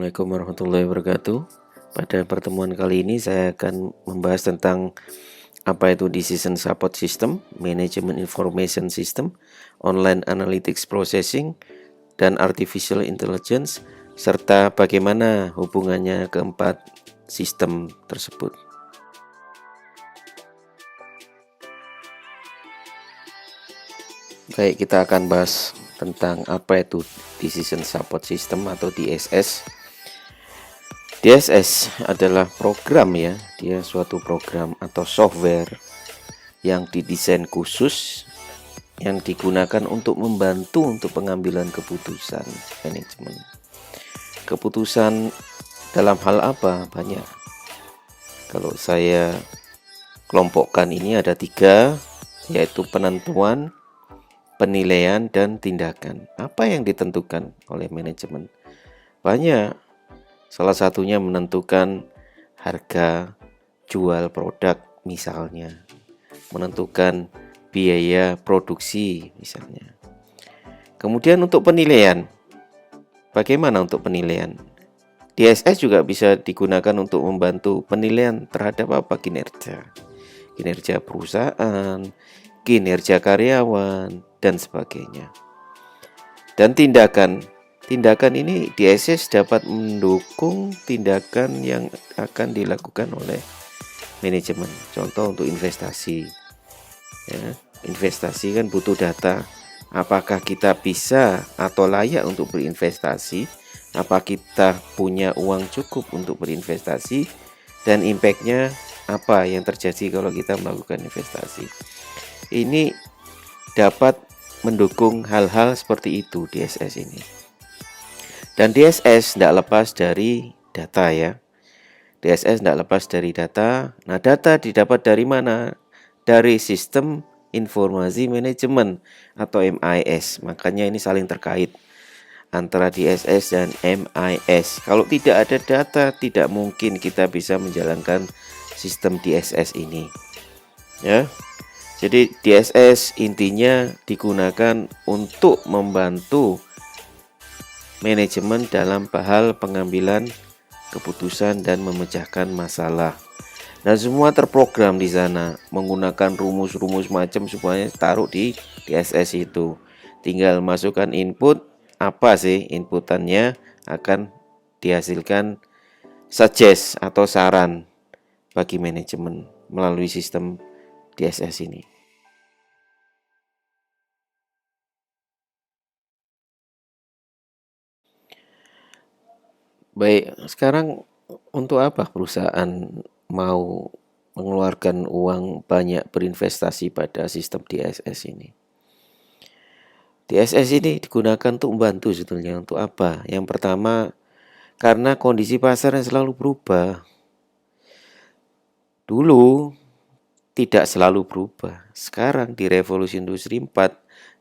Assalamualaikum warahmatullahi wabarakatuh. Pada pertemuan kali ini saya akan membahas tentang apa itu Decision Support System, Management Information System, Online Analytics Processing, dan Artificial Intelligence, serta bagaimana hubungannya keempat sistem tersebut. Baik, kita akan bahas tentang apa itu Decision Support System atau DSS. DSS adalah program ya, dia suatu program atau software yang didesain khusus yang digunakan untuk membantu untuk pengambilan keputusan manajemen. Keputusan dalam hal apa? Banyak. Kalau saya kelompokkan ini ada 3, yaitu penentuan, penilaian, dan tindakan. Apa yang ditentukan oleh manajemen? Banyak. Salah satunya menentukan harga jual produk misalnya, menentukan biaya produksi misalnya. Kemudian untuk penilaian, bagaimana untuk penilaian? DSS juga bisa digunakan untuk membantu penilaian terhadap apa? Kinerja perusahaan, kinerja karyawan, dan sebagainya. Dan tindakan ini DSS dapat mendukung tindakan yang akan dilakukan oleh manajemen. Contoh untuk investasi ya, investasi kan butuh data. Apakah kita bisa atau layak untuk berinvestasi? Apa kita punya uang cukup untuk berinvestasi? Dan impact-nya apa yang terjadi kalau kita melakukan investasi? Ini dapat mendukung hal-hal seperti itu DSS ini. Dan DSS tidak lepas dari data ya. DSS tidak lepas dari data. Nah, data didapat dari mana? Dari sistem informasi manajemen atau MIS. Makanya ini saling terkait antara DSS dan MIS. Kalau tidak ada data, tidak mungkin kita bisa menjalankan sistem DSS ini. Ya. Jadi DSS intinya digunakan untuk membantu manajemen dalam hal pengambilan keputusan dan memecahkan masalah. Nah, semua terprogram di sana menggunakan rumus-rumus macam semuanya taruh di DSS itu. Tinggal masukkan input, apa sih inputannya akan dihasilkan suggest atau saran bagi manajemen melalui sistem DSS ini. Baik, sekarang untuk apa perusahaan mau mengeluarkan uang banyak berinvestasi pada sistem DSS ini? DSS ini digunakan untuk membantu sebetulnya untuk apa? Yang pertama, karena kondisi pasar yang selalu berubah. Dulu tidak selalu berubah. Sekarang di revolusi industri 4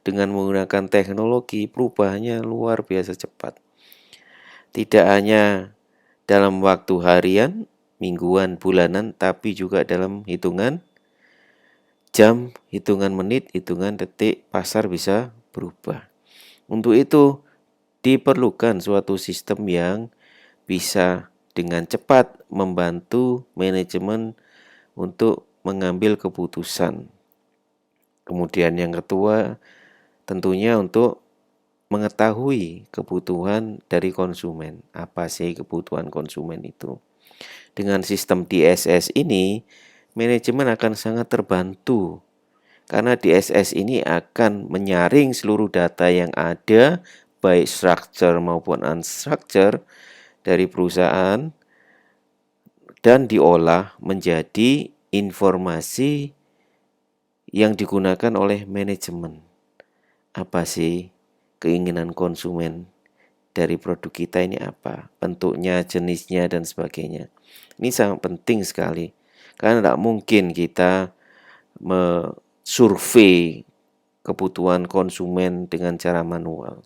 dengan menggunakan teknologi perubahannya luar biasa cepat. Tidak hanya dalam waktu harian, mingguan, bulanan, tapi juga dalam hitungan jam, hitungan menit, hitungan detik, pasar bisa berubah. Untuk itu, diperlukan suatu sistem yang bisa dengan cepat membantu manajemen untuk mengambil keputusan. Kemudian yang kedua, tentunya untuk mengetahui kebutuhan dari konsumen. Apa sih kebutuhan konsumen itu? Dengan sistem DSS ini, manajemen akan sangat terbantu karena DSS ini akan menyaring seluruh data yang ada, baik structure maupun unstructure dari perusahaan dan diolah menjadi informasi yang digunakan oleh manajemen. Apa sih keinginan konsumen dari produk kita ini apa? Bentuknya, jenisnya, dan sebagainya. Ini sangat penting sekali. Karena tidak mungkin kita survei kebutuhan konsumen dengan cara manual.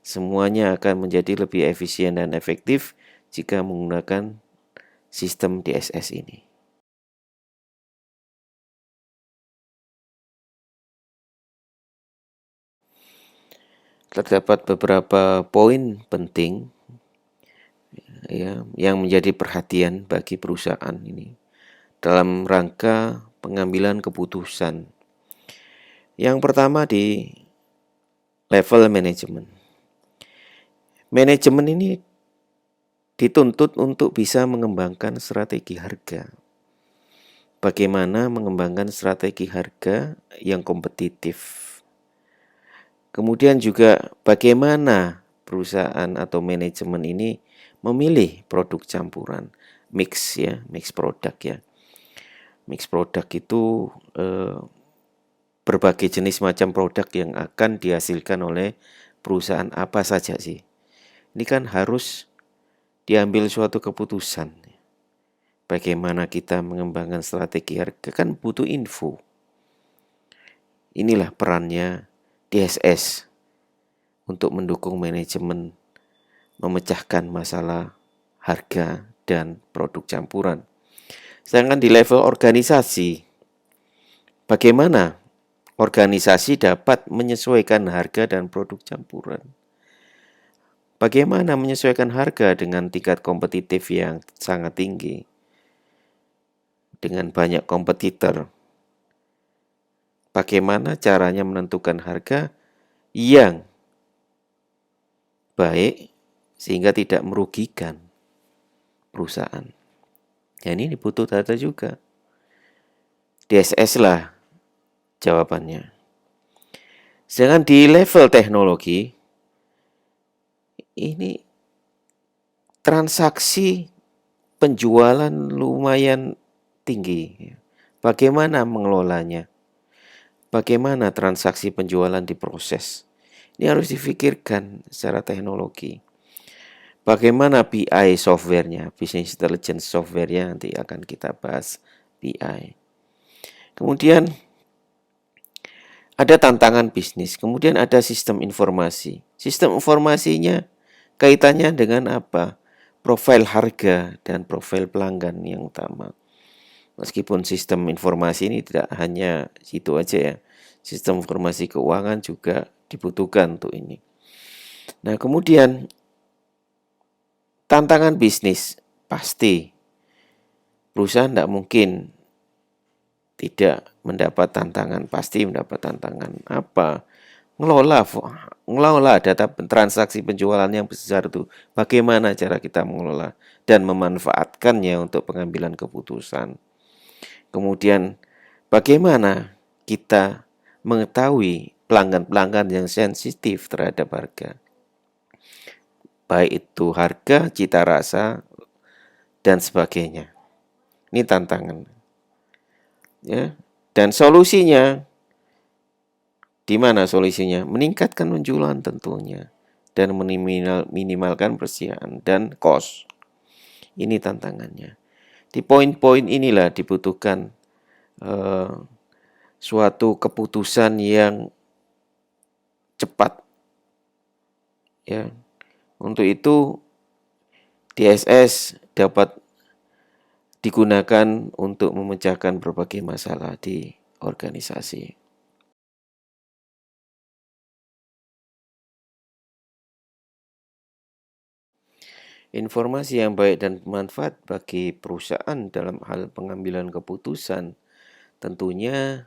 Semuanya akan menjadi lebih efisien dan efektif jika menggunakan sistem DSS ini. Terdapat beberapa poin penting ya yang menjadi perhatian bagi perusahaan ini dalam rangka pengambilan keputusan. Yang pertama di level manajemen. Manajemen ini dituntut untuk bisa mengembangkan strategi harga. Bagaimana mengembangkan strategi harga yang kompetitif. Kemudian juga bagaimana perusahaan atau manajemen ini memilih produk campuran, mix produk ya. Mix produk itu berbagai jenis macam produk yang akan dihasilkan oleh perusahaan apa saja sih. Ini kan harus diambil suatu keputusan. Bagaimana kita mengembangkan strategi harga kan butuh info. Inilah perannya DSS untuk mendukung manajemen memecahkan masalah harga dan produk campuran. Sedangkan di level organisasi, bagaimana organisasi dapat menyesuaikan harga dan produk campuran? Bagaimana menyesuaikan harga dengan tingkat kompetitif yang sangat tinggi? Dengan banyak kompetitor. Bagaimana caranya menentukan harga yang baik sehingga tidak merugikan perusahaan. Ya ini butuh data juga. DSS lah jawabannya. Sedangkan di level teknologi, ini transaksi penjualan lumayan tinggi. Bagaimana mengelolanya? Bagaimana transaksi penjualan diproses? Ini harus difikirkan secara teknologi. Bagaimana BI software-nya, Business Intelligence software-nya nanti akan kita bahas BI. Kemudian ada tantangan bisnis, kemudian ada sistem informasi. Sistem informasinya kaitannya dengan apa? Profil harga dan profil pelanggan yang utama. Meskipun sistem informasi ini tidak hanya situ aja ya. Sistem informasi keuangan juga dibutuhkan untuk ini. Nah, kemudian tantangan bisnis pasti perusahaan tidak mungkin tidak mendapat tantangan, pasti mendapat tantangan. Apa? Ngelola data transaksi penjualan yang besar itu. Bagaimana cara kita mengelola dan memanfaatkannya untuk pengambilan keputusan. Kemudian bagaimana kita mengetahui pelanggan-pelanggan yang sensitif terhadap harga. Baik itu harga, cita rasa, dan sebagainya. Ini tantangan. Ya. Dan solusinya, di mana solusinya? Meningkatkan penjualan tentunya. Dan minimalkan persiapan dan cost. Ini tantangannya. Di poin-poin inilah dibutuhkan suatu keputusan yang cepat. Ya. Untuk itu DSS dapat digunakan untuk memecahkan berbagai masalah di organisasi. Informasi yang baik dan bermanfaat bagi perusahaan dalam hal pengambilan keputusan tentunya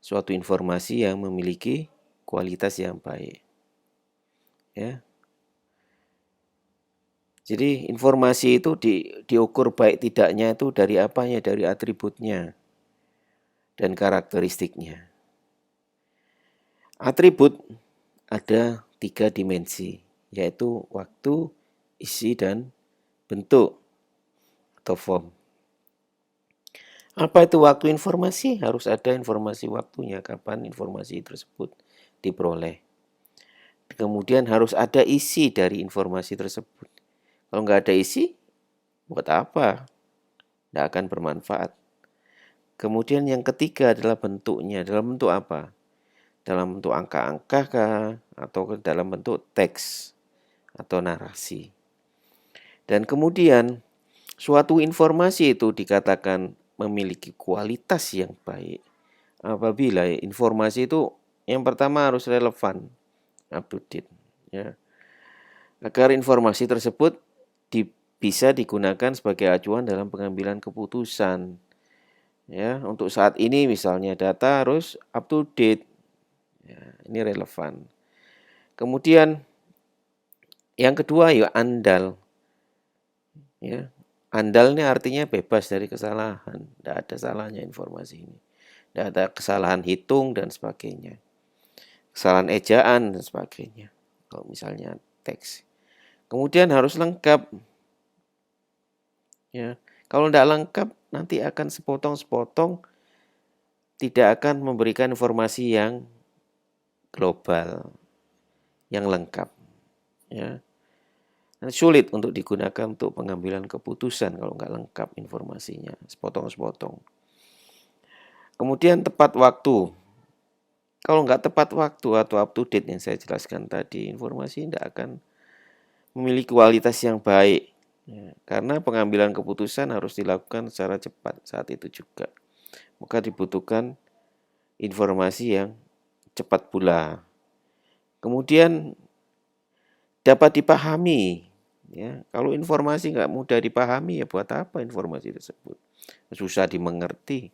suatu informasi yang memiliki kualitas yang baik. Ya. Jadi informasi itu diukur baik tidaknya itu dari apanya, dari atributnya dan karakteristiknya. Atribut ada 3 dimensi, yaitu waktu, isi, dan bentuk atau form. Apa itu waktu informasi? Harus ada informasi waktunya, kapan informasi tersebut diperoleh. Kemudian harus ada isi dari informasi tersebut. Kalau nggak ada isi, buat apa? Tidak akan bermanfaat. Kemudian yang ketiga adalah bentuknya. Dalam bentuk apa? Dalam bentuk angka-angka kah? Atau dalam bentuk teks atau narasi. Dan kemudian suatu informasi itu dikatakan memiliki kualitas yang baik apabila informasi itu yang pertama harus relevan, up to date, ya. Agar informasi tersebut bisa digunakan sebagai acuan dalam pengambilan keputusan. Ya, untuk saat ini misalnya data harus up to date. Ya, ini relevan. Kemudian yang kedua ya andal. Ya, andal ini artinya bebas dari kesalahan. Tidak ada salahnya informasi ini. Tidak ada kesalahan hitung dan sebagainya. Kesalahan ejaan dan sebagainya. Kalau misalnya teks. Kemudian harus lengkap. Ya, kalau tidak lengkap nanti akan sepotong-sepotong, tidak akan memberikan informasi yang global, yang lengkap. Ya, sulit untuk digunakan untuk pengambilan keputusan kalau nggak lengkap informasinya, sepotong-sepotong. Kemudian tepat waktu. Kalau nggak tepat waktu atau up to date yang saya jelaskan tadi, informasi tidak akan memiliki kualitas yang baik. Ya, karena pengambilan keputusan harus dilakukan secara cepat saat itu juga. Maka dibutuhkan informasi yang cepat pula. Kemudian dapat dipahami. Ya, kalau informasi nggak mudah dipahami, ya buat apa informasi tersebut? Susah dimengerti,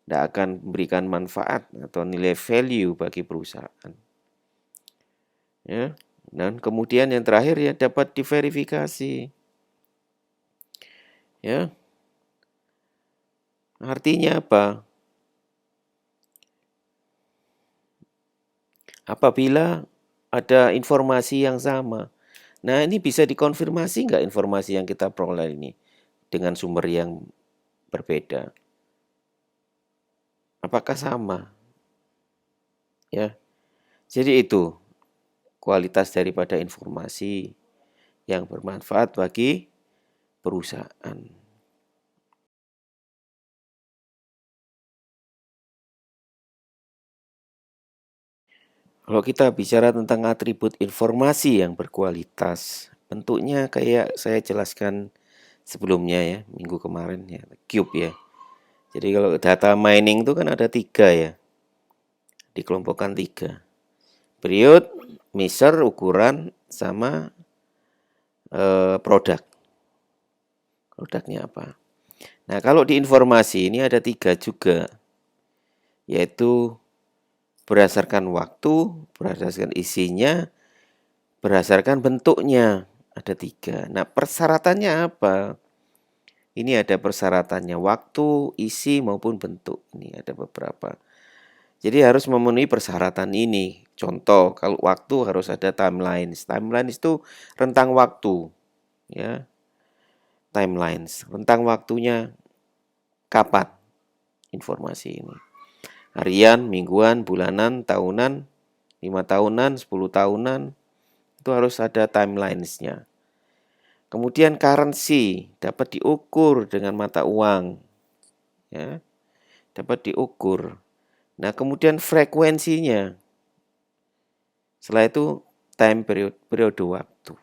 tidak akan memberikan manfaat atau nilai value bagi perusahaan. Ya, dan kemudian yang terakhir ya dapat diverifikasi. Ya, artinya apa? Apabila ada informasi yang sama, nah ini bisa dikonfirmasi nggak informasi yang kita peroleh ini dengan sumber yang berbeda? Apakah sama? Ya, jadi itu kualitas daripada informasi yang bermanfaat bagi perusahaan. Kalau kita bicara tentang atribut informasi yang berkualitas, bentuknya kayak saya jelaskan sebelumnya ya, minggu kemarin ya, cube ya. Jadi kalau data mining itu kan ada 3 ya, dikelompokkan 3. Period, measure, ukuran, sama produk. Produknya apa? Nah kalau di informasi ini ada 3 juga, yaitu berdasarkan waktu, berdasarkan isinya, berdasarkan bentuknya. Ada 3. Nah persyaratannya apa? Ini ada persyaratannya, waktu, isi maupun bentuk. Ini ada beberapa. Jadi harus memenuhi persyaratan ini. Contoh, kalau waktu harus ada timelines. Timelines itu rentang waktu. Ya, timelines. Rentang waktunya kapan informasi ini. Harian, mingguan, bulanan, tahunan, 5 tahunan, 10 tahunan, itu harus ada timelines-nya. Kemudian currency dapat diukur dengan mata uang. Ya, dapat diukur. Nah, kemudian frekuensinya. Setelah itu time periode waktu.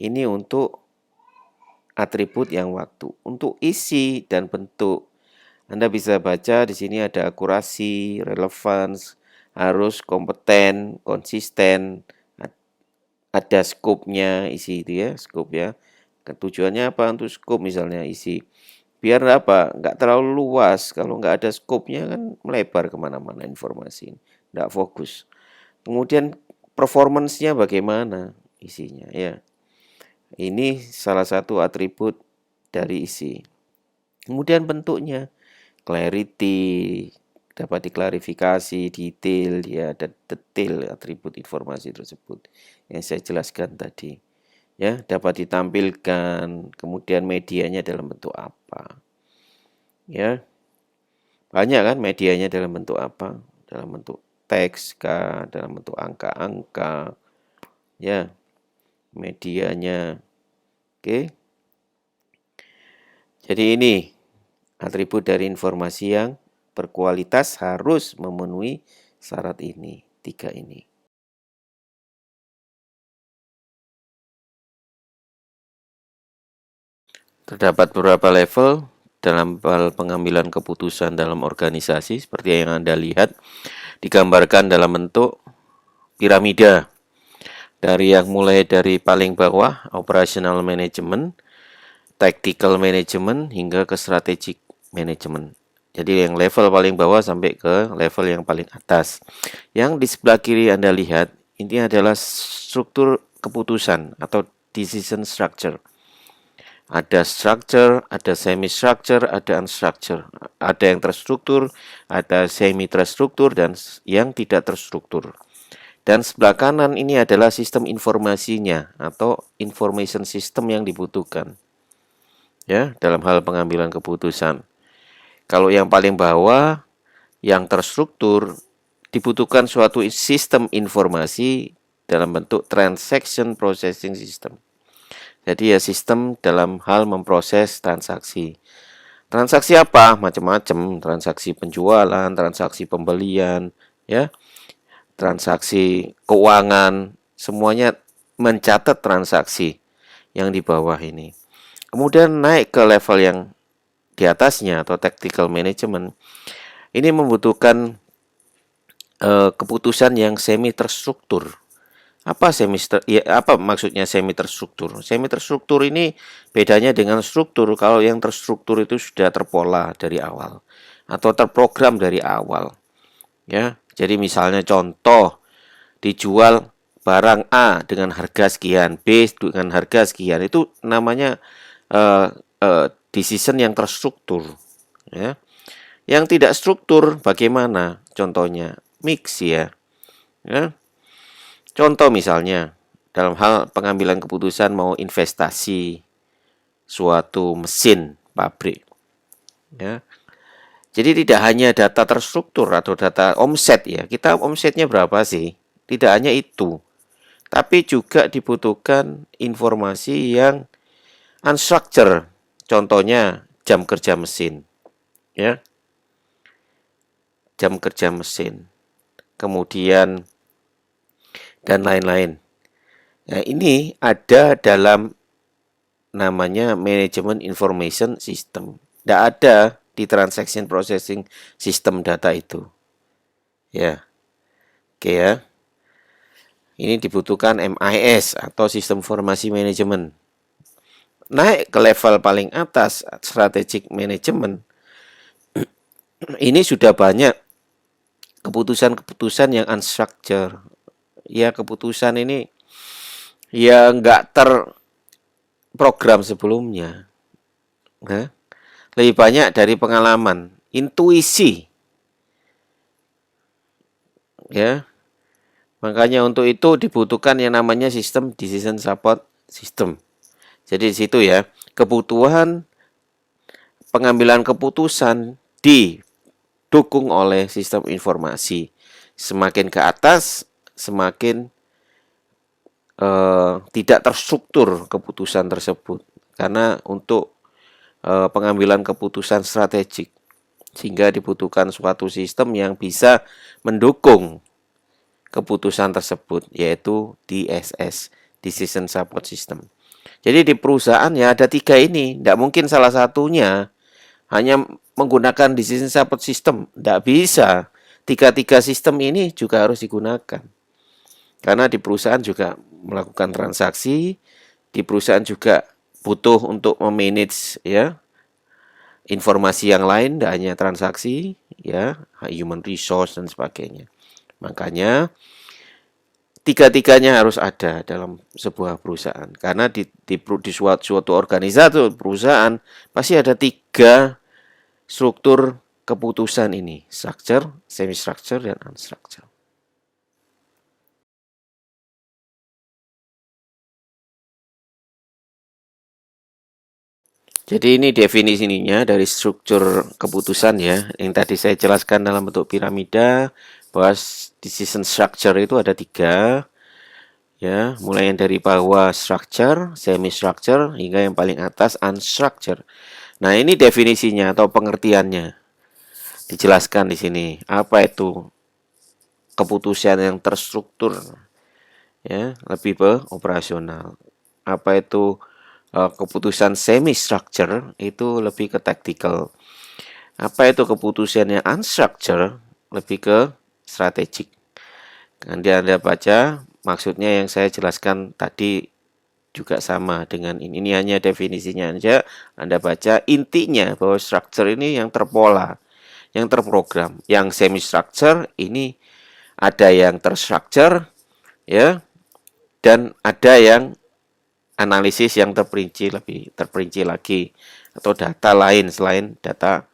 Ini untuk atribut yang waktu. Untuk isi dan bentuk, Anda bisa baca di sini ada akurasi, relevance, harus kompeten, konsisten, ada scope-nya isi itu ya, scope ya. Tujuannya apa untuk scope misalnya isi? Biar apa? Nggak terlalu luas. Kalau nggak ada scope-nya kan melebar kemana-mana informasi. Nggak fokus. Kemudian performance-nya bagaimana isinya ya. Ini salah satu atribut dari isi. Kemudian bentuknya. Clarity, dapat diklarifikasi, detail, ya, dan detail atribut informasi tersebut yang saya jelaskan tadi. Ya, dapat ditampilkan, kemudian medianya dalam bentuk apa. Ya, banyak kan medianya dalam bentuk apa? Dalam bentuk teks kah, dalam bentuk angka-angka. Ya, medianya. Oke. Jadi ini atribut dari informasi yang berkualitas harus memenuhi syarat ini, 3 ini. Terdapat beberapa level dalam hal pengambilan keputusan dalam organisasi seperti yang Anda lihat digambarkan dalam bentuk piramida. mulai dari paling bawah, operational management, tactical management, hingga ke strategic management. Jadi yang level paling bawah sampai ke level yang paling atas. Yang di sebelah kiri Anda lihat, ini adalah struktur keputusan atau decision structure. Ada structure, ada semi-structure, ada unstructure. Ada yang terstruktur, ada semi-terstruktur, dan yang tidak terstruktur. Dan sebelah kanan ini adalah sistem informasinya atau information system yang dibutuhkan. Ya, dalam hal pengambilan keputusan. Kalau yang paling bawah, yang terstruktur, dibutuhkan suatu sistem informasi dalam bentuk transaction processing system. Jadi ya sistem dalam hal memproses transaksi. Transaksi apa? Macam-macam. Transaksi penjualan, transaksi pembelian, ya, transaksi keuangan, semuanya mencatat transaksi yang di bawah ini. Kemudian naik ke level yang di atasnya atau tactical management. Ini membutuhkan keputusan yang semi terstruktur. Apa maksudnya semi terstruktur? Semi terstruktur ini bedanya dengan struktur. Kalau yang terstruktur itu sudah terpola dari awal atau terprogram dari awal. Ya, jadi misalnya contoh dijual barang A dengan harga sekian, B dengan harga sekian, itu namanya decision yang terstruktur. Ya, yang tidak struktur bagaimana? Contohnya mix ya. Ya. Contoh misalnya, dalam hal pengambilan keputusan mau investasi suatu mesin pabrik. Ya. Jadi tidak hanya data terstruktur atau data omset ya. Kita omsetnya berapa sih? Tidak hanya itu. Tapi juga dibutuhkan informasi yang unstructured. Contohnya jam kerja mesin. Ya. Jam kerja mesin. Kemudian dan lain-lain. Nah, ini ada dalam namanya Management Information System. Tidak ada di Transaction Processing System data itu. Ya, oke ya. Ini dibutuhkan MIS atau Sistem Informasi Management. Naik ke level paling atas, Strategic Management. Ini sudah banyak keputusan-keputusan yang unstructured. Ya, keputusan ini ya nggak terprogram sebelumnya. Nah, lebih banyak dari pengalaman, intuisi. Ya. Makanya untuk itu dibutuhkan yang namanya sistem decision support system. Jadi di situ ya, kebutuhan pengambilan keputusan didukung oleh sistem informasi. Semakin ke atas, semakin tidak terstruktur keputusan tersebut. Karena untuk pengambilan keputusan strategik, sehingga dibutuhkan suatu sistem yang bisa mendukung keputusan tersebut, yaitu DSS, Decision Support System. Jadi di perusahaan ya ada 3 ini, tidak mungkin salah satunya hanya menggunakan Decision Support System, tidak bisa. 3 sistem ini juga harus digunakan. Karena di perusahaan juga melakukan transaksi, di perusahaan juga butuh untuk memanage ya informasi yang lain, tidak hanya transaksi, ya, human resource dan sebagainya. Makanya 3-tiganya harus ada dalam sebuah perusahaan. Karena di suatu organisasi perusahaan pasti ada 3 struktur keputusan ini, structure, semi-structure, dan unstructure. Jadi ini definisinya dari struktur keputusan ya, yang tadi saya jelaskan dalam bentuk piramida, bahwa decision structure itu ada 3, ya, mulai yang dari bawah structure, semi-structure, hingga yang paling atas unstructured. Nah, ini definisinya atau pengertiannya. Dijelaskan di sini. Apa itu keputusan yang terstruktur? Ya, lebih ke operasional. Apa itu keputusan semi-structure? Itu lebih ke tactical. Apa itu keputusan yang unstructured? Lebih ke strategic. Nanti Anda baca maksudnya yang saya jelaskan tadi juga sama dengan ini. Ini hanya definisinya aja. Anda baca intinya bahwa structure ini yang terpola, yang terprogram. Yang semi structure ini ada yang terstructure ya, dan ada yang analisis yang terperinci lebih terperinci lagi atau data lain selain data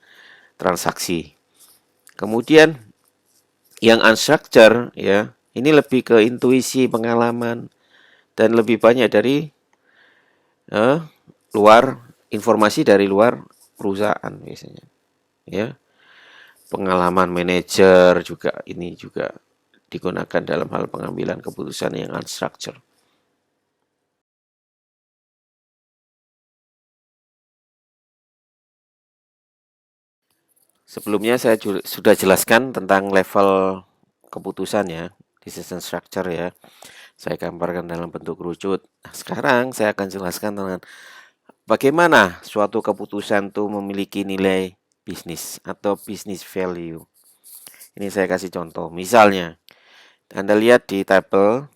transaksi. Kemudian yang unstructured ya, ini lebih ke intuisi, pengalaman dan lebih banyak dari luar informasi dari luar perusahaan biasanya. Ya, pengalaman manajer juga ini juga digunakan dalam hal pengambilan keputusan yang unstructured. Sebelumnya saya sudah jelaskan tentang level keputusan ya, decision structure ya. Saya gambarkan dalam bentuk kerucut. Nah, sekarang saya akan jelaskan tentang bagaimana suatu keputusan itu memiliki nilai bisnis atau business value. Ini saya kasih contoh. Misalnya, Anda lihat di tabel,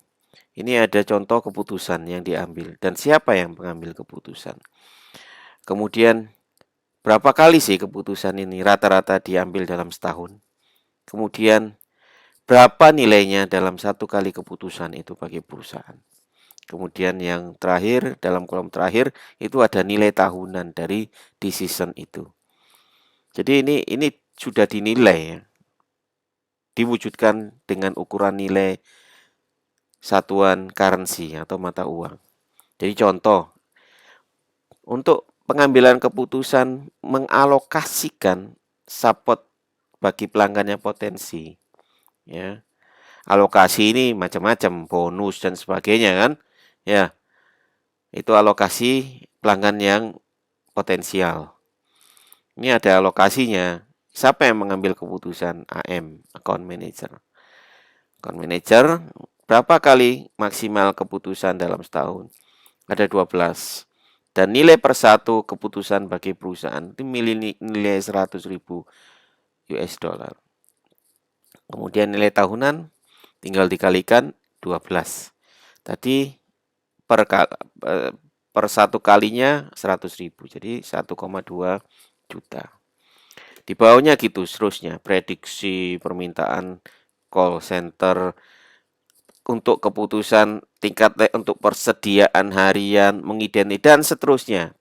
ini ada contoh keputusan yang diambil dan siapa yang mengambil keputusan. Kemudian berapa kali sih keputusan ini rata-rata diambil dalam setahun? Kemudian berapa nilainya dalam satu kali keputusan itu bagi perusahaan? Kemudian yang terakhir, dalam kolom terakhir itu ada nilai tahunan dari decision itu. Jadi ini sudah dinilai ya. Diwujudkan dengan ukuran nilai satuan currency atau mata uang. Jadi contoh, untuk pengambilan keputusan mengalokasikan support bagi pelanggan yang potensi, ya. Alokasi ini macam-macam, bonus dan sebagainya kan, ya. Itu alokasi pelanggan yang potensial. Ini ada alokasinya. Siapa yang mengambil keputusan? AM, account manager. Account manager berapa kali maksimal keputusan dalam setahun? Ada 12. Dan nilai per satu keputusan bagi perusahaan itu nilai 100.000 US dollar. Kemudian nilai tahunan tinggal dikalikan 12. Tadi per satu kalinya 100.000. Jadi 1,2 juta. Di bawahnya gitu seterusnya. Prediksi permintaan call center untuk keputusan tingkat untuk persediaan harian, mengidentifikasi dan seterusnya.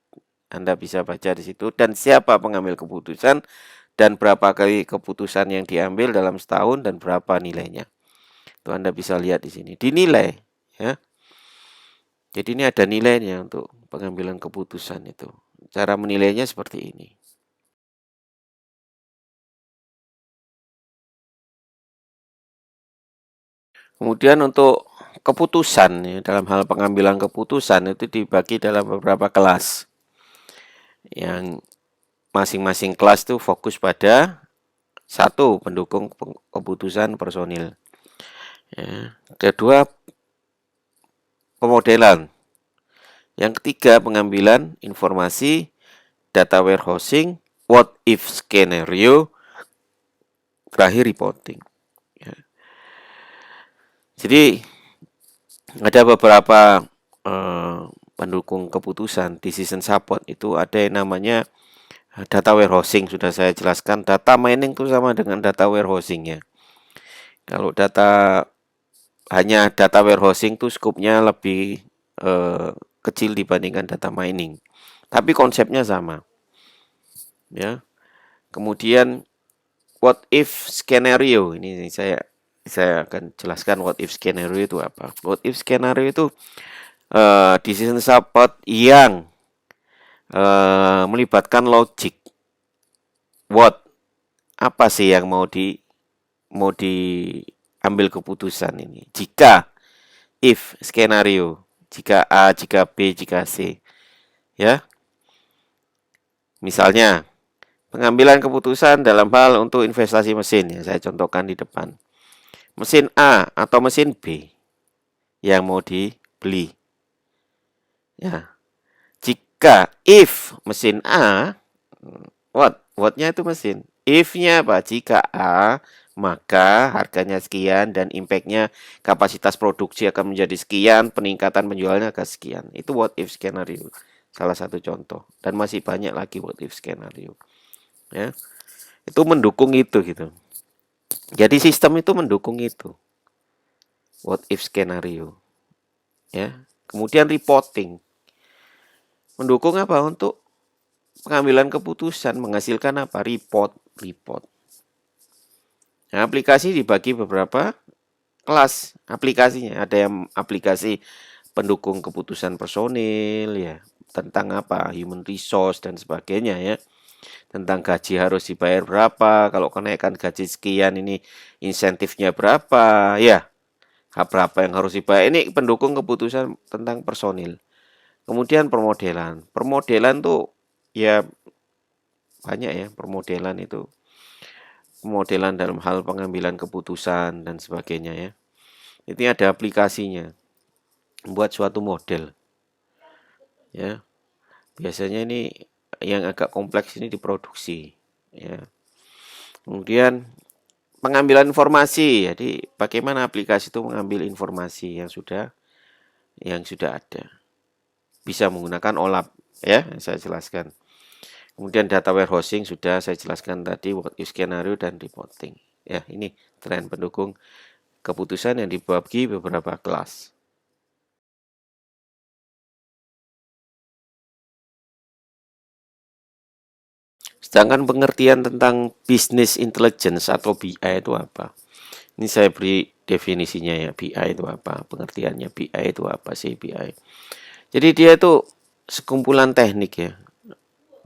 Anda bisa baca di situ dan siapa pengambil keputusan dan berapa kali keputusan yang diambil dalam setahun dan berapa nilainya. Itu Anda bisa lihat di sini. Dinilai ya. Jadi ini ada nilainya untuk pengambilan keputusan itu. Cara menilainya seperti ini. Kemudian untuk keputusan ya, dalam hal pengambilan keputusan itu dibagi dalam beberapa kelas. Yang masing-masing kelas itu fokus pada satu, pendukung keputusan personil. Ya. Kedua, pemodelan. Yang ketiga, pengambilan informasi, data warehousing, what if skenario, terakhir reporting. Ya. Jadi ada beberapa pendukung keputusan, decision support itu ada yang namanya data warehousing. Sudah saya jelaskan, data mining itu sama dengan data warehousing ya. Kalau hanya data warehousing itu skupnya lebih kecil dibandingkan data mining. Tapi konsepnya sama. Ya. Kemudian what if skenario, ini saya akan jelaskan what if skenario itu apa. What if skenario itu decision support yang melibatkan logik. What, apa sih yang mau diambil keputusan ini? Jika, if skenario, jika A, jika B, jika C, ya. Misalnya pengambilan keputusan dalam hal untuk investasi mesin ya, saya contohkan di depan. Mesin A atau mesin B yang mau dibeli. Ya. Jika if mesin A, what-nya itu mesin. If-nya apa? Jika A maka harganya sekian dan impact-nya kapasitas produksi akan menjadi sekian, peningkatan penjualannya akan sekian. Itu what if skenario. Salah satu contoh dan masih banyak lagi what if skenario. Ya. Itu mendukung itu gitu. Jadi sistem itu mendukung itu. What if skenario. Ya. Kemudian reporting. Mendukung apa? Untuk pengambilan keputusan, menghasilkan apa? Report. Nah, aplikasi dibagi beberapa kelas aplikasinya. Ada yang aplikasi pendukung keputusan personil ya, tentang apa? Human resource dan sebagainya ya. Tentang gaji harus dibayar berapa, kalau kenaikan gaji sekian ini insentifnya berapa, ya. Berapa yang harus dibayar. Ini pendukung keputusan tentang personil. Kemudian permodelan. Permodelan tuh ya banyak ya permodelan itu. Pemodelan dalam hal pengambilan keputusan dan sebagainya ya. Ini ada aplikasinya. Membuat suatu model. Ya. Biasanya ini yang agak kompleks ini diproduksi ya. Kemudian pengambilan informasi. Jadi bagaimana aplikasi itu mengambil informasi yang sudah ada. Bisa menggunakan OLAP ya, saya jelaskan. Kemudian data warehousing sudah saya jelaskan tadi, what if skenario dan reporting. Ya, ini tren pendukung keputusan yang dibagi beberapa kelas. Sedangkan pengertian tentang business intelligence atau BI itu apa? Ini saya beri definisinya ya, BI itu apa? Pengertiannya BI itu apa sih BI? Jadi dia itu sekumpulan teknik ya.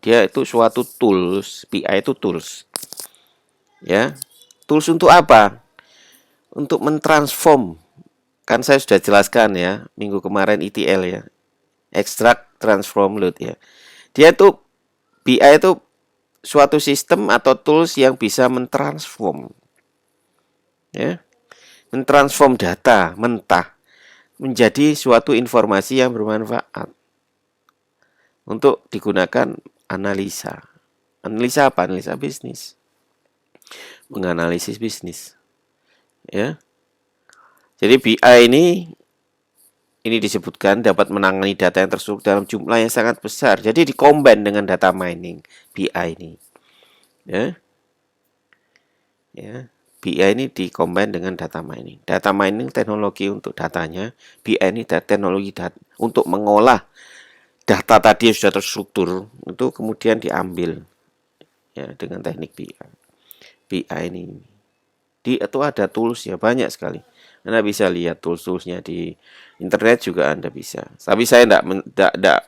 Dia itu suatu tools, BI itu tools. Ya. Tools untuk apa? Untuk mentransform. Kan saya sudah jelaskan ya, minggu kemarin ETL ya. Extract, transform, load ya. Dia itu BI itu suatu sistem atau tools yang bisa mentransform. Ya. Mentransform data mentah menjadi suatu informasi yang bermanfaat untuk digunakan analisa. Analisa apa? Analisa bisnis. Menganalisis bisnis. Ya. Jadi BI ini disebutkan dapat menangani data yang terstruktur dalam jumlah yang sangat besar. Jadi dikombin dengan data mining BI ini. Ya. Ya. BI ini dikombin dengan data mining. Data mining teknologi untuk datanya, BI ini teknologi untuk mengolah data tadi yang sudah terstruktur itu kemudian diambil ya dengan teknik BI. BI ini itu ada toolsnya banyak sekali. Anda bisa lihat tools-toolsnya di internet juga Anda bisa. Tapi saya tidak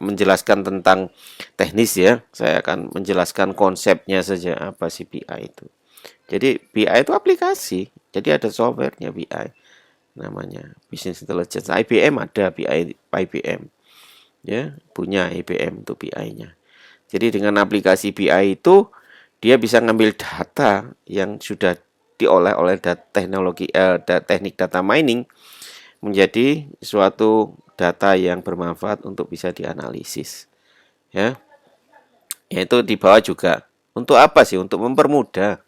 menjelaskan tentang teknis ya. Saya akan menjelaskan konsepnya saja apa sih BI itu. Jadi BI itu aplikasi. Jadi ada softwarenya BI namanya Business Intelligence. IBM ada BI IBM. Ya, punya IBM untuk BI-nya. Jadi dengan aplikasi BI itu dia bisa ngambil data yang sudah diolah oleh teknik data mining menjadi suatu data yang bermanfaat untuk bisa dianalisis. Ya. Yaitu di bawah juga. Untuk apa sih? Untuk mempermudah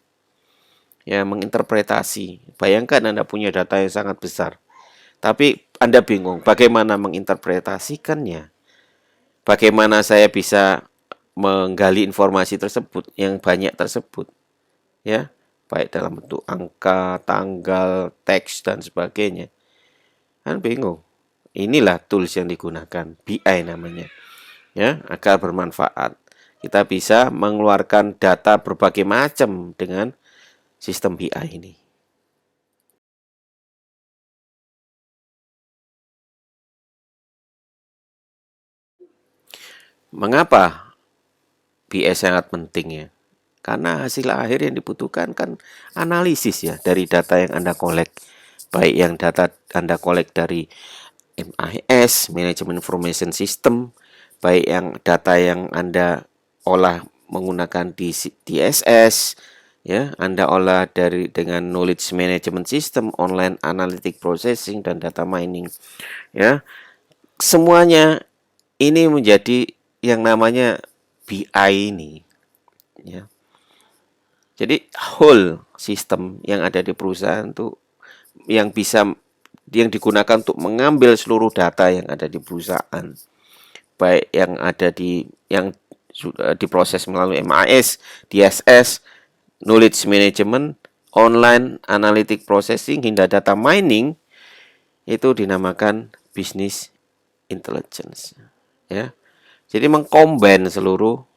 ya menginterpretasi. Bayangkan Anda punya data yang sangat besar. Tapi Anda bingung bagaimana menginterpretasikannya. Bagaimana saya bisa menggali informasi tersebut yang banyak tersebut. Ya, baik dalam bentuk angka, tanggal, teks dan sebagainya. Kan bingung. Inilah tools yang digunakan, BI namanya. Ya, agar bermanfaat. Kita bisa mengeluarkan data berbagai macam dengan sistem BI ini. Mengapa BI sangat penting ya? Karena hasil akhir yang dibutuhkan kan analisis ya dari data yang Anda kolek. Baik yang data Anda kolek dari MIS, Management Information System, baik yang data yang Anda olah menggunakan di DSS, ya, Anda olah dengan Knowledge Management System, Online Analytic Processing dan data mining, ya. Semuanya ini menjadi yang namanya BI ini, ya. Jadi whole sistem yang ada di perusahaan itu yang digunakan untuk mengambil seluruh data yang ada di perusahaan, baik yang ada yang sudah diproses melalui MIS, DSS, knowledge management, online analytic processing hingga data mining, itu dinamakan business intelligence. Ya, jadi mengcombine seluruh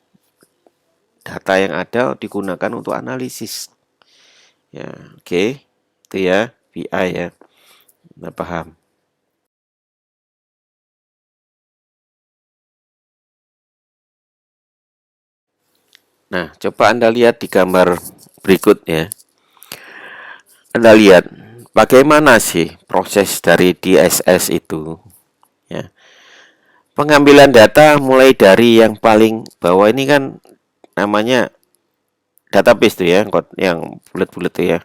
data yang ada digunakan untuk analisis. Ya, oke. Itu ya, BI ya. Nah, paham. Nah, coba Anda lihat di gambar berikut ya. Anda lihat bagaimana sih proses dari DSS itu ya. Pengambilan data mulai dari yang paling bawah ini kan namanya database tuh ya, yang bulat-bulat tuh ya.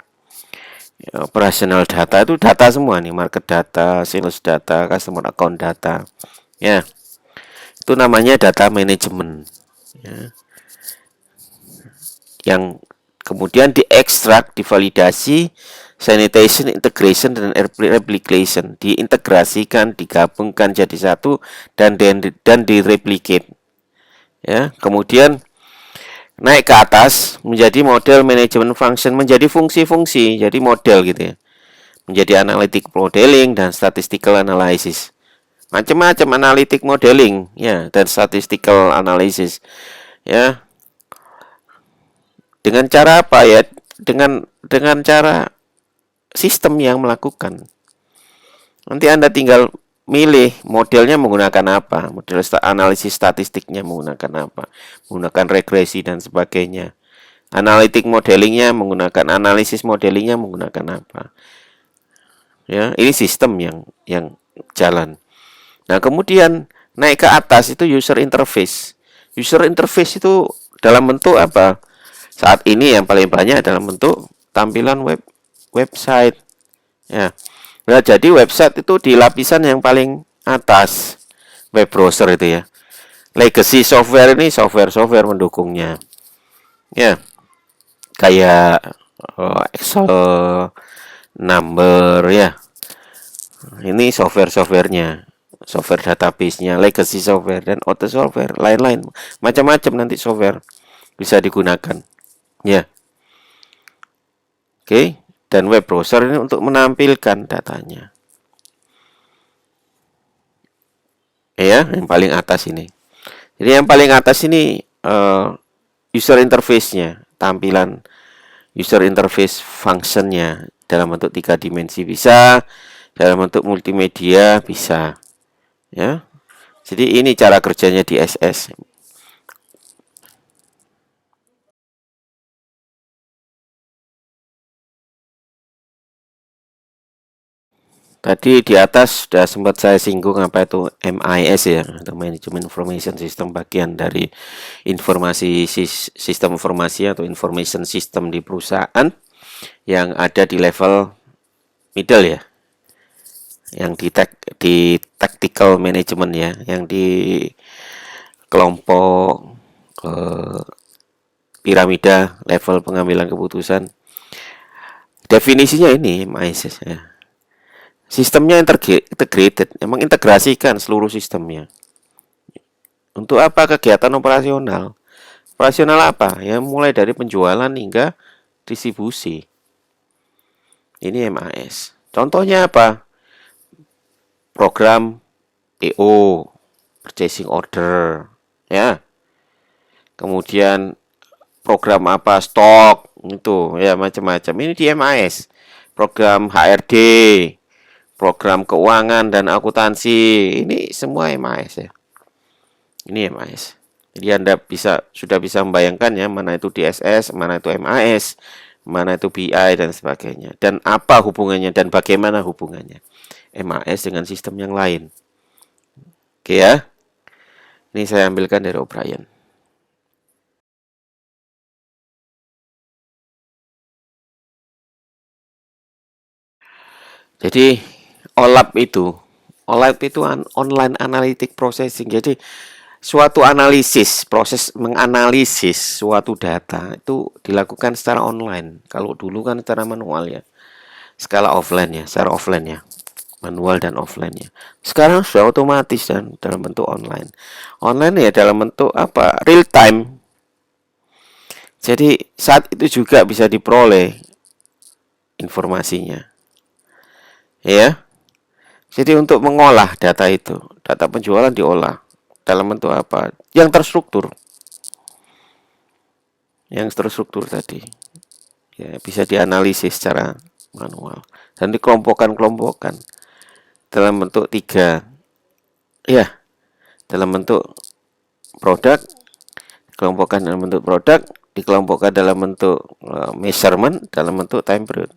Operational data itu data semua nih, market data, sales data, customer account data. Ya, itu namanya data management. Ya, yang kemudian diekstrak, divalidasi, sanitation, integration, dan replication, diintegrasikan, digabungkan jadi satu dan direplicate. Ya, kemudian naik ke atas menjadi model manajemen function, menjadi fungsi-fungsi, jadi model gitu ya, menjadi analytic modeling dan statistical analysis, macam-macam analytic modeling ya dan statistical analysis ya. Dengan cara apa ya? Dengan cara sistem yang melakukan. Nanti Anda tinggal milih modelnya menggunakan apa, model analisis statistiknya menggunakan apa, menggunakan regresi dan sebagainya. Analytic modelingnya menggunakan analisis modelingnya menggunakan apa. Ya, ini sistem yang jalan. Nah, kemudian naik ke atas itu user interface. User interface itu dalam bentuk apa? Saat ini yang paling banyak dalam bentuk tampilan website. Ya. Nah, jadi website itu di lapisan yang paling atas web browser itu ya. Legacy software ini software mendukungnya. Ya, kayak Excel, Number ya. Ini softwarenya, software database-nya, legacy software dan auto software, lain-lain. Macam-macam nanti software bisa digunakan. Ya. Oke, dan web browser ini untuk menampilkan datanya. Ya, yang paling atas ini. Jadi yang paling atas ini user interface-nya, tampilan user interface function-nya dalam bentuk 3 dimensi bisa, dalam bentuk multimedia bisa. Ya. Jadi ini cara kerjanya di SS. Tadi di atas sudah sempat saya singgung apa itu MIS ya, atau Management Information System, bagian dari sistem informasi atau information system di perusahaan yang ada di level middle ya, yang di tactical management ya, yang di kelompok piramida level pengambilan keputusan. Definisinya ini MIS ya. Sistemnya integrated, emang integrasikan seluruh sistemnya. Untuk apa? Kegiatan operasional. Operasional apa? Ya mulai dari penjualan hingga distribusi. Ini MAS. Contohnya apa? Program PO, purchasing order, ya. Kemudian program apa? Stok, itu ya macam-macam. Ini di MAS. Program HRD, program keuangan dan akuntansi, ini semua MAS ya. Ini MAS. Jadi Anda sudah bisa membayangkan ya, mana itu DSS, mana itu MAS, mana itu BI dan sebagainya. Dan apa hubungannya dan bagaimana hubungannya MAS dengan sistem yang lain. Oke ya. Ini saya ambilkan dari O'Brien. Jadi OLAP itu online analytic processing. Jadi suatu analisis, proses menganalisis suatu data itu dilakukan secara online. Kalau dulu kan secara manual ya, secara offline ya, manual dan offline ya. Sekarang sudah otomatis dan dalam bentuk online. Online ya dalam bentuk apa? Real time. Jadi saat itu juga bisa diperoleh informasinya. Ya. Jadi untuk mengolah data itu, data penjualan diolah dalam bentuk apa? Yang terstruktur. Yang terstruktur tadi. Ya, bisa dianalisis secara manual dan dikelompokkan dalam bentuk 3. Ya, dalam bentuk produk, dikelompokkan dalam bentuk produk, dikelompokkan dalam bentuk measurement, dalam bentuk time period.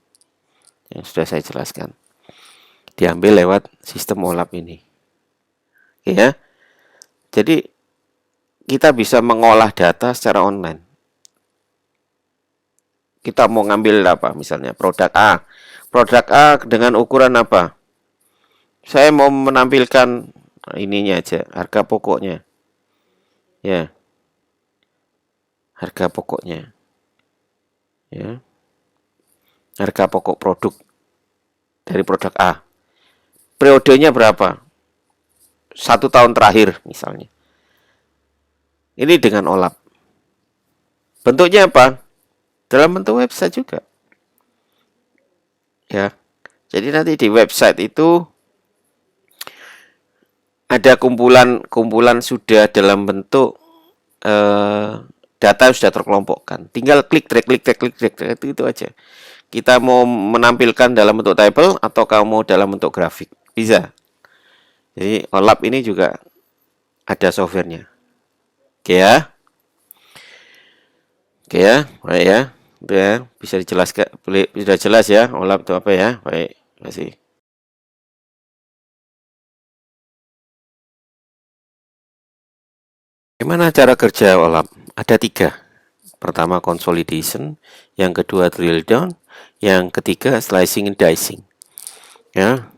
Yang sudah saya jelaskan. Diambil lewat sistem OLAP ini. Ya. Jadi kita bisa mengolah data secara online. Kita mau ngambil apa? Misalnya produk A. Produk A dengan ukuran apa? Saya mau menampilkan ininya aja, harga pokoknya. Ya. Harga pokoknya. Ya. Harga pokok produk dari produk A. Periodenya berapa? 1 tahun terakhir misalnya. Ini dengan OLAP. Bentuknya apa? Dalam bentuk website juga. Ya. Jadi nanti di website itu ada kumpulan sudah dalam bentuk data sudah terkelompokkan. Tinggal klik drag itu aja. Kita mau menampilkan dalam bentuk table atau kamu mau dalam bentuk grafik. Bisa. Jadi OLAP ini juga ada softwarenya. Oke ya. Oke ya, baik ya. Udah bisa dijelaskan, sudah jelas ya OLAP itu apa ya? Baik, terima kasih. Bagaimana cara kerja OLAP? Ada 3. Pertama consolidation, yang kedua drill down, yang ketiga slicing and dicing. Ya.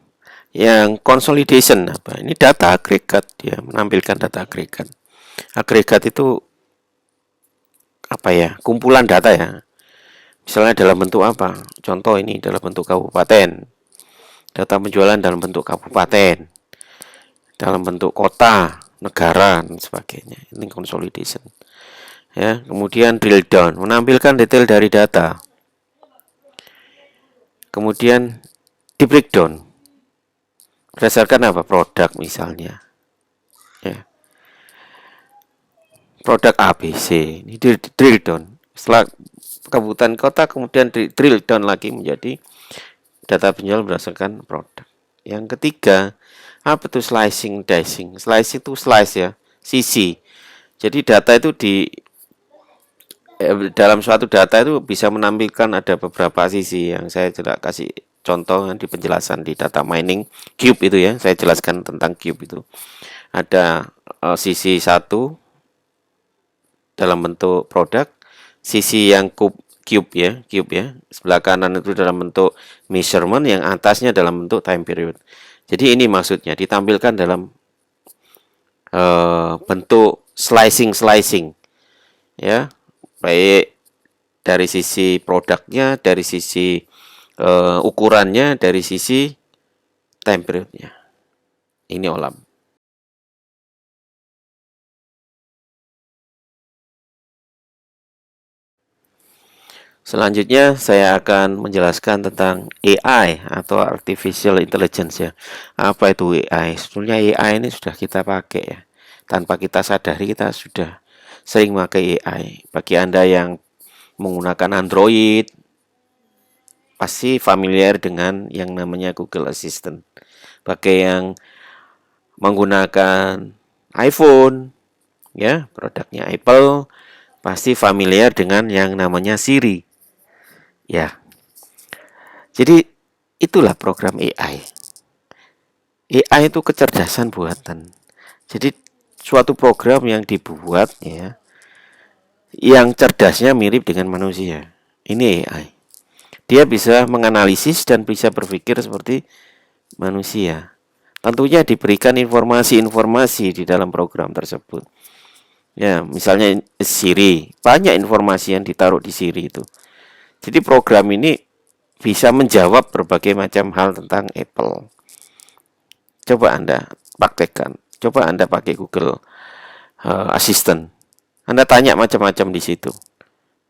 Yang consolidation apa? Ini data agregat, dia menampilkan data agregat. Agregat itu apa ya? Kumpulan data ya. Misalnya dalam bentuk apa? Contoh ini dalam bentuk kabupaten. Data penjualan dalam bentuk kabupaten. Dalam bentuk kota, negara, dan sebagainya. Ini consolidation. Ya, kemudian drill down, menampilkan detail dari data. Kemudian di breakdown. Berdasarkan apa? Produk misalnya. Ya. Produk ABC. Ini drill down. Setelah kabupaten kota kemudian drill down lagi menjadi data penjualan berdasarkan produk. Yang ketiga, apa itu slicing dicing? Slice itu slice ya, sisi. Jadi data itu dalam suatu data itu bisa menampilkan ada beberapa sisi yang saya tidak kasih contoh di penjelasan di data mining cube itu ya. Saya jelaskan tentang cube itu. Ada sisi 1 dalam bentuk produk, sisi yang cube ya, sebelah kanan itu dalam bentuk measurement, yang atasnya dalam bentuk time period. Jadi ini maksudnya ditampilkan dalam bentuk slicing ya, baik dari sisi produknya, dari sisi ukurannya, dari sisi time periodnya. Ini OLAP. Selanjutnya saya akan menjelaskan tentang AI atau Artificial Intelligence ya. Apa itu AI? Sebetulnya AI ini sudah kita pakai ya. Tanpa kita sadari kita sudah sering pakai AI. Bagi Anda yang menggunakan Android, pasti familiar dengan yang namanya Google Assistant. Bagi yang menggunakan iPhone, ya produknya Apple, pasti familiar dengan yang namanya Siri. Ya, jadi itulah program AI. AI itu kecerdasan buatan. Jadi suatu program yang dibuat ya, yang cerdasnya mirip dengan manusia. Ini AI. Dia bisa menganalisis dan bisa berpikir seperti manusia. Tentunya diberikan informasi-informasi di dalam program tersebut. Ya, misalnya Siri, banyak informasi yang ditaruh di Siri itu. Jadi program ini bisa menjawab berbagai macam hal tentang Apple. Coba Anda praktekkan. Coba Anda pakai Google Assistant. Anda tanya macam-macam di situ.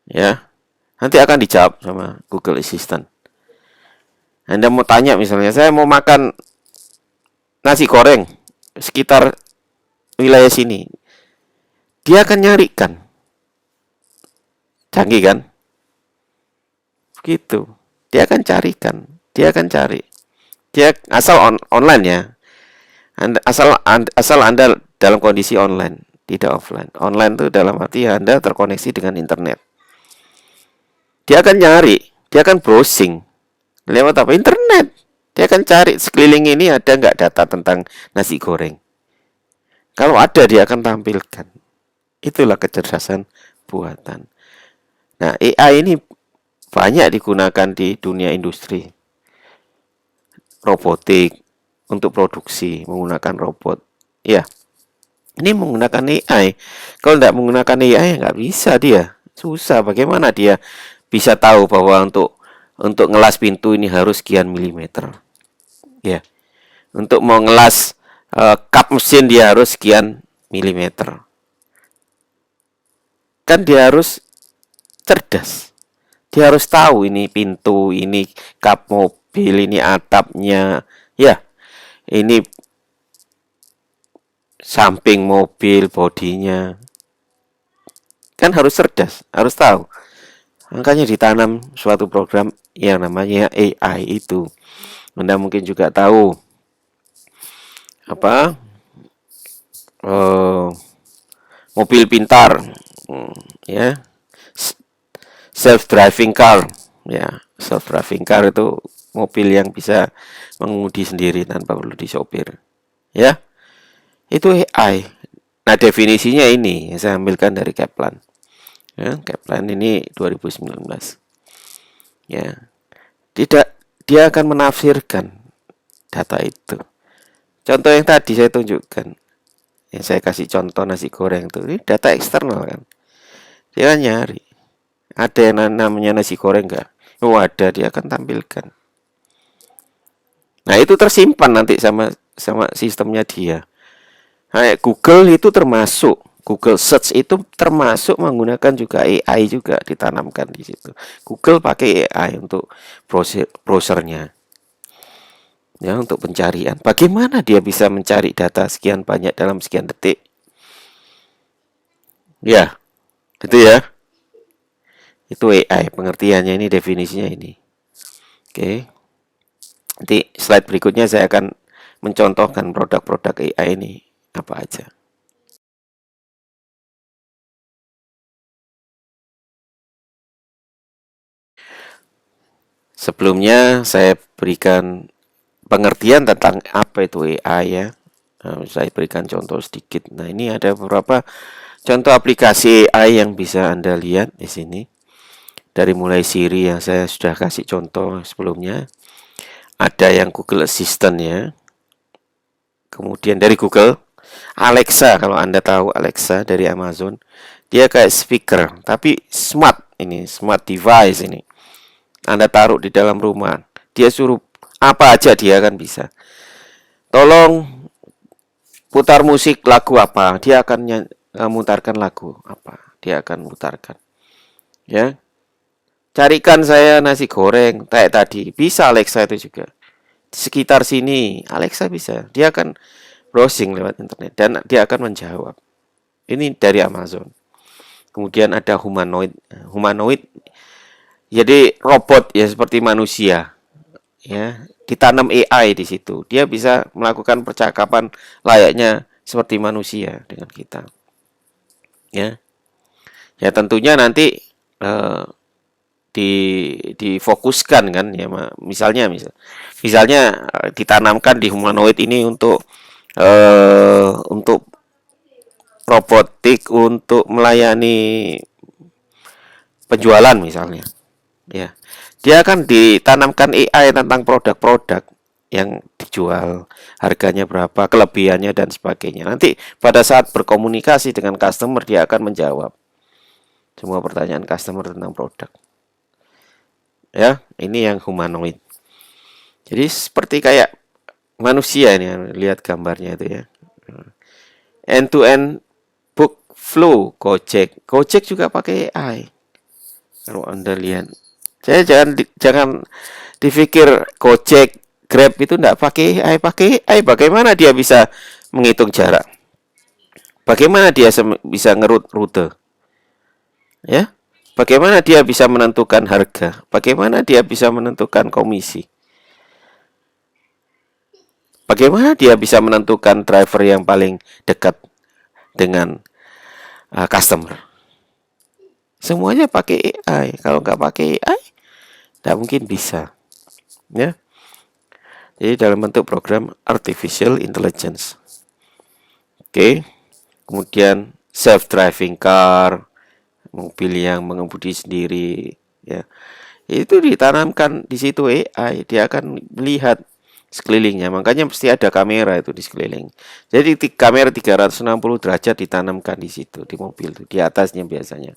Ya, nanti akan dijawab sama Google Assistant. Anda mau tanya misalnya, saya mau makan nasi goreng sekitar wilayah sini. Dia akan nyarikan. Canggih kan? Begitu. Dia akan carikan. Dia akan cari. Dia asal online ya. Asal Anda dalam kondisi online, tidak offline. Online itu dalam arti Anda terkoneksi dengan internet. Dia akan nyari, dia akan browsing lewat apa? Internet. Dia akan cari sekeliling ini ada nggak data tentang nasi goreng. Kalau ada dia akan tampilkan. Itulah kecerdasan buatan. Nah, AI ini banyak digunakan di dunia industri. Robotik untuk produksi menggunakan robot. Ya, ini menggunakan AI. Kalau tidak menggunakan AI nggak bisa dia. Susah. Bagaimana dia bisa tahu bahwa untuk ngelas pintu ini harus sekian milimeter. Ya, untuk mau ngelas kap mesin dia harus sekian milimeter. Kan dia harus cerdas. Dia harus tahu ini pintu, ini kap mobil, ini atapnya. Ya, ini samping mobil, bodinya. Kan harus cerdas, harus tahu. Makanya ditanam suatu program yang namanya AI itu. Anda mungkin juga tahu apa mobil pintar, ya, self driving car, ya, self driving car itu mobil yang bisa mengemudi sendiri tanpa perlu disopir, ya, itu AI. Nah, definisinya ini yang saya ambilkan dari Kaplan, ya, Kaplan ini 2019, ya, tidak, dia akan menafsirkan data itu. Contoh yang tadi saya tunjukkan, yang saya kasih contoh nasi goreng itu, ini data eksternal kan, dia kan nyari ada yang namanya nasi goreng nggak? Oh ada, dia akan tampilkan. Nah itu tersimpan nanti sama sistemnya dia. Nah, Google itu termasuk, Google Search itu termasuk menggunakan juga AI juga ditanamkan di situ. Google pakai AI untuk browsernya, ya, untuk pencarian. Bagaimana dia bisa mencari data sekian banyak dalam sekian detik? Ya, itu ya. Itu AI, pengertiannya ini, definisinya ini. Oke. Nanti slide berikutnya saya akan mencontohkan produk-produk AI ini apa aja. Sebelumnya saya berikan pengertian tentang apa itu AI ya. Saya berikan contoh sedikit. Nah, ini ada beberapa contoh aplikasi AI yang bisa Anda lihat di sini. Dari mulai Siri yang saya sudah kasih contoh sebelumnya. Ada yang Google Assistant ya. Kemudian dari Google, Alexa, kalau Anda tahu Alexa dari Amazon, dia kayak speaker, tapi smart ini, smart device ini. Anda taruh di dalam rumah, dia suruh apa aja dia akan bisa. Tolong putar musik lagu apa, dia akan memutarkan lagu apa, dia akan mutarkan. Ya, carikan saya nasi goreng kayak tadi, bisa Alexa itu juga. Di sekitar sini, Alexa bisa, dia akan browsing lewat internet dan dia akan menjawab. Ini dari Amazon. Kemudian ada humanoid. Humanoid jadi robot ya seperti manusia. Ya, ditanam AI di situ. Dia bisa melakukan percakapan layaknya seperti manusia dengan kita. Ya. Ya tentunya nanti di difokuskan kan ya, misalnya ditanamkan di humanoid ini untuk robotik untuk melayani penjualan misalnya. Ya. Dia akan ditanamkan AI tentang produk-produk. yang dijual, harganya berapa, kelebihannya dan sebagainya. Nanti pada saat berkomunikasi dengan customer dia akan menjawab semua pertanyaan customer tentang produk. Ya, ini yang humanoid. Jadi seperti kayak manusia ini, lihat gambarnya itu ya. End to end book flow Gojek. Gojek juga pakai AI. Kalau Anda lihat. Saya jangan dipikir Gojek, Grab itu enggak pakai AI, pakai AI. Bagaimana dia bisa menghitung jarak? Bagaimana dia bisa ngerut rute? Ya? Bagaimana dia bisa menentukan harga? Bagaimana dia bisa menentukan komisi? Bagaimana dia bisa menentukan driver yang paling dekat dengan customer? Semuanya pakai AI. Kalau nggak pakai AI, nggak mungkin bisa. Ya. Jadi dalam bentuk program artificial intelligence. Oke. Kemudian self-driving car, mobil yang mengemudi sendiri. Ya. Itu ditanamkan di situ AI. Dia akan melihat sekelilingnya. Makanya mesti ada kamera itu di sekeliling. Jadi kamera 360 derajat ditanamkan di situ, di mobil itu, di atasnya biasanya.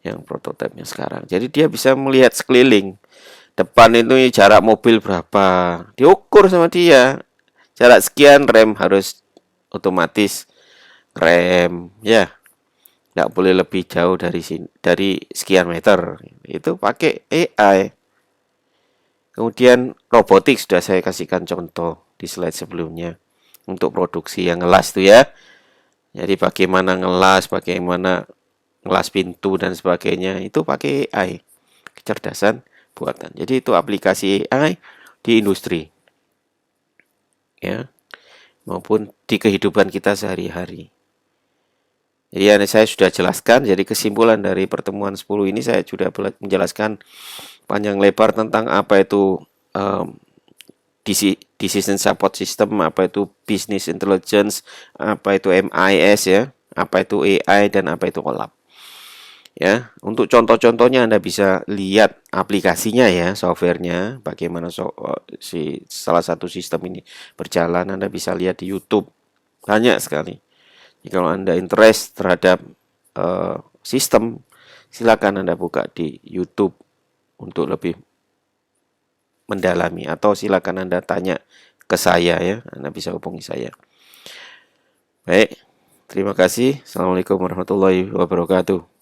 Yang prototipenya sekarang. Jadi dia bisa melihat sekeliling. Depan itu jarak mobil berapa. Diukur sama dia. Jarak sekian rem harus otomatis rem ya. Nggak boleh lebih jauh dari sini, dari sekian meter. Itu pakai AI. Kemudian robotik sudah saya kasihkan contoh di slide sebelumnya untuk produksi yang ngelas tuh ya. Jadi bagaimana ngelas, bagaimana ngelas pintu dan sebagainya itu pakai AI, kecerdasan buatan. Jadi itu aplikasi AI di industri ya, maupun di kehidupan kita sehari-hari. Jadi saya sudah jelaskan, jadi kesimpulan dari pertemuan 10 ini saya sudah menjelaskan panjang lebar tentang apa itu decision support system, apa itu business intelligence, apa itu MIS ya, apa itu AI dan apa itu OLAP. Ya, untuk contoh-contohnya Anda bisa lihat aplikasinya ya, softwarenya, bagaimana salah satu sistem ini berjalan. Anda bisa lihat di YouTube, banyak sekali. Jadi kalau Anda interest terhadap sistem, silakan Anda buka di YouTube untuk lebih mendalami, atau silakan Anda tanya ke saya ya, Anda bisa hubungi saya. Baik, terima kasih. Assalamualaikum warahmatullahi wabarakatuh.